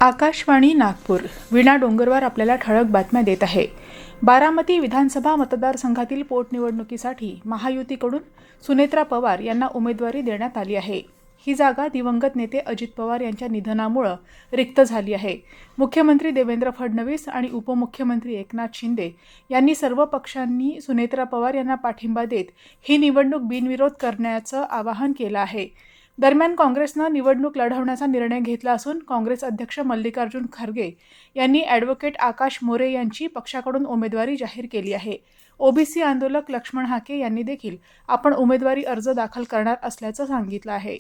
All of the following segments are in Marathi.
आकाशवाणी नागपूर वीणा डोंगरवार आपल्याला ठळक बातम्या देत आहे। बारामती विधानसभा मतदारसंघातील पोटनिवडणुकीसाठी महायुतीकडून सुनेत्रा पवार यांना उमेदवारी देण्यात आली आहे। ही जागा दिवंगत नेते अजित पवार यांच्या निधनामुळे रिक्त झाली आहे। मुख्यमंत्री देवेंद्र फडणवीस आणि उपमुख्यमंत्री एकनाथ शिंदे यांनी सर्व पक्षांनी सुनेत्रा पवार यांना पाठिंबा देत ही निवडणूक बिनविरोध करण्याचं आवाहन केलं आहे। दरम्यान काँग्रेसने निवडणूक लढवण्याचा निर्णय घेतला असून काँग्रेस अध्यक्ष मल्लिकार्जुन खरगे यांनी ॲडव्होकेट आकाश मोरे यांची पक्षाकडून उमेदवारी जाहीर केली आहे। ओबीसी आंदोलक लक्ष्मण हाके यांनी देखील आपण उमेदवारी अर्ज दाखल करणार असल्याचं सांगितलं आहे।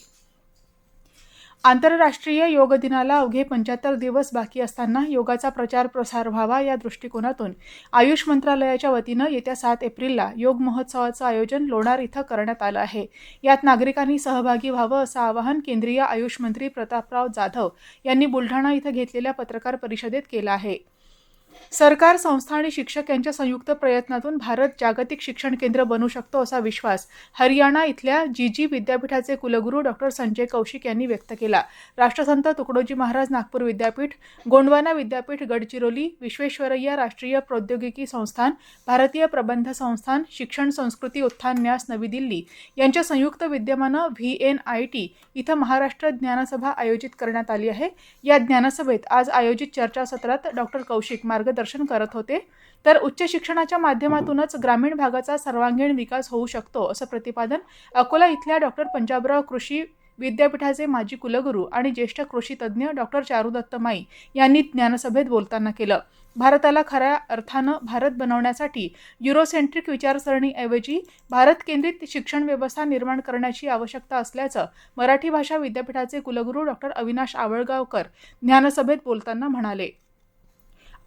आंतरराष्ट्रीय योग दिनाला अवघे 75 दिवस बाकी असताना योगाचा प्रचार प्रसार व्हावा या दृष्टिकोनातून आयुष मंत्रालयाच्या वतीनं येत्या 7 एप्रिलला योग महोत्सवाचं आयोजन लोणार इथं करण्यात आलं आहे। यात नागरिकांनी सहभागी व्हावं असं आवाहन केंद्रीय आयुष मंत्री प्रतापराव जाधव यांनी बुलढाणा इथं घेतलेल्या पत्रकार परिषदेत केलं आहे। सरकार, संस्था आणि शिक्षक यांच्या संयुक्त प्रयत्नातून भारत जागतिक शिक्षण केंद्र बनू शकतो असा विश्वास हरियाणा इथल्या जीजी विद्यापीठाचे कुलगुरू डॉक्टर संजय कौशिक यांनी व्यक्त केला। राष्ट्रसंत तुकडोजी महाराज नागपूर विद्यापीठ, गोंडवाना विद्यापीठ गडचिरोली, विश्वेश्वरय्या राष्ट्रीय प्रौद्योगिकी संस्थान, भारतीय प्रबंध संस्थान, शिक्षण संस्कृती उत्थान न्यास नवी दिल्ली यांच्या संयुक्त विद्यमानं VNIT इथं महाराष्ट्र ज्ञानसभा आयोजित करण्यात आली आहे। या ज्ञानसभेत आज आयोजित चर्चासत्रात डॉक्टर कौशिक मार्गदर्शन करत होते। तर उच्च शिक्षणाच्या माध्यमातूनच ग्रामीण भागाचा सर्वांगीण विकास होऊ शकतो असं प्रतिपादन अकोला इथल्या डॉक्टर पंजाबराव कृषी विद्यापीठाचे माजी कुलगुरू आणि ज्येष्ठ कृषी तज्ज्ञ डॉक्टर चारुदत्त माई यांनी ज्ञानसभेत बोलताना केलं। भारताला खऱ्या अर्थानं भारत बनवण्यासाठी युरोसेंट्रिक विचारसरणीऐवजी भारत केंद्रित शिक्षण व्यवस्था निर्माण करण्याची आवश्यकता असल्याचं मराठी भाषा विद्यापीठाचे कुलगुरू डॉक्टर अविनाश आवळगावकर ज्ञानसभेत बोलताना म्हणाले।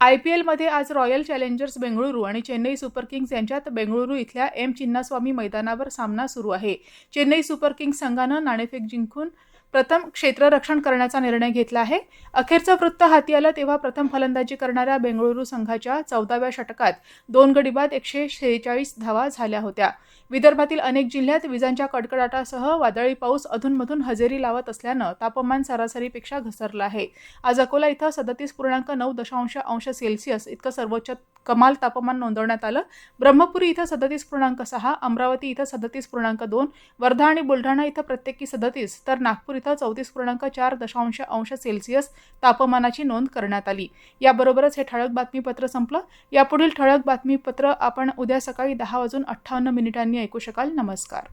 IPLमध्ये आज रॉयल चॅलेंजर्स बेंगळुरू आणि चेन्नई सुपर किंग्स यांच्यात बेंगळुरू इथल्या एम चिन्नास्वामी मैदानावर सामना सुरू आहे। चेन्नई सुपर किंग्स संघानं नाणेफेक जिंकून प्रथम क्षेत्ररक्षण करण्याचा निर्णय घेतला आहे। अखेरचं वृत्त हाती आलं तेव्हा प्रथम फलंदाजी करणाऱ्या बेंगळुरू संघाच्या 14व्या षटकात 2 गडी बाद 146 धावा झाल्या होत्या। विदर्भातील अनेक जिल्ह्यात विजांच्या कडकडाटासह वादळी पाऊस अधूनमधून हजेरी लावत असल्यानं तापमान सरासरीपेक्षा घसरलं आहे। आज अकोला इथं 37.9 अंश सेल्सिअस इतकं सर्वोच्च कमाल तापमान नोंदवण्यात आलं। ब्रह्मपुरी इथं 37.6, अमरावती इथं 37.2, वर्धा आणि बुलढाणा इथं प्रत्येकी 37 तर नागपूर इथं 34.4 अंश सेल्सिअस तापमानाची नोंद करण्यात आली। याबरोबरच हे ठळक बातमीपत्र संपलं। यापुढील ठळक बातमीपत्र आपण उद्या सकाळी 10:58 ऐकू शकाल। नमस्कार।